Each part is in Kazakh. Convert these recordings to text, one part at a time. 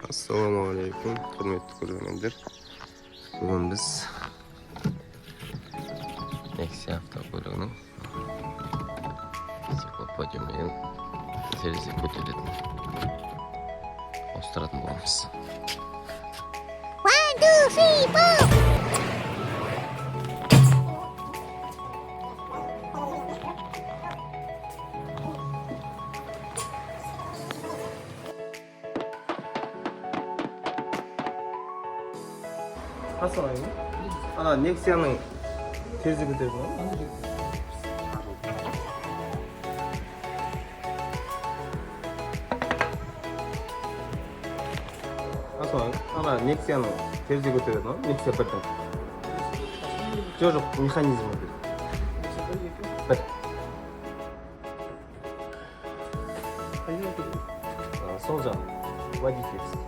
Assalamualaikum, hürmetli көрермендер. Бүгін біз Nexia автокөлігінің циклоподиуммен терезе көтеретін ауыстыратын боламыз. 1, 2, 3, 4. Асылайын. Ана Nexia-ның терезе көтеретін ғой. Асылайын. Ана Nexia-ның терезе көтеретін ғой. Nexia 1-дің. Жоқ, механизмі бір. Сол жақ. Водительский.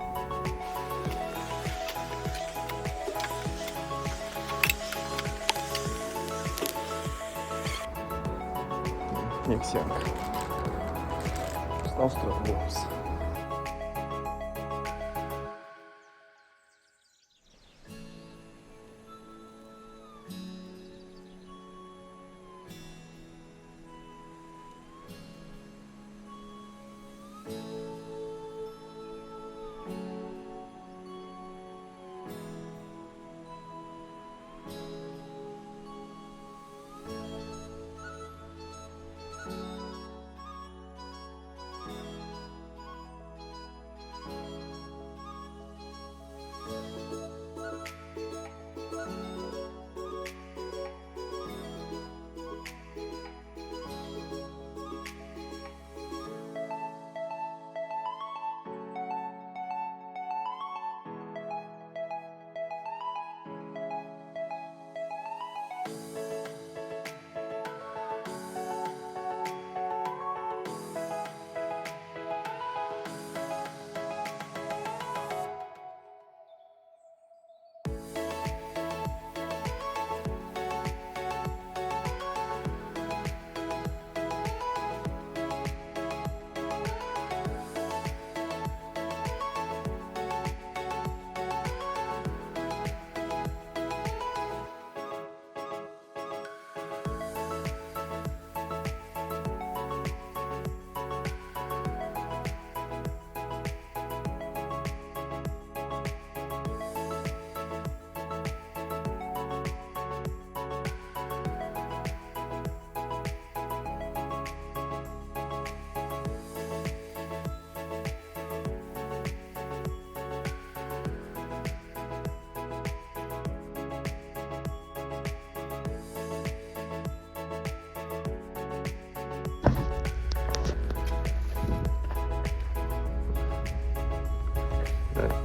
Nexia. Ауыстыратын боламыз.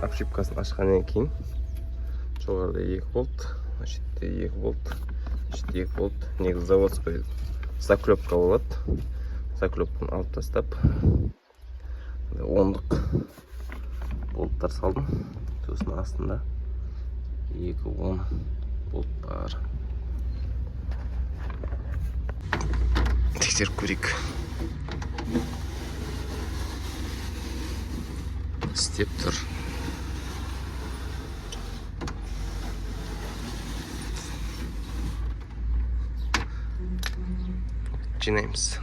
Обшивкасын ашқаннан кейін жоғарыда 2 болт, шетте 2 болт, шетте 2 болт. Негізі заводской заклепка болады. Заклепканы алып тастап, 10-дық болттар салдым. Сосын астында 2-10 болт бар. Тексеріп көрейік. Істеп тұр. Жинаймыз.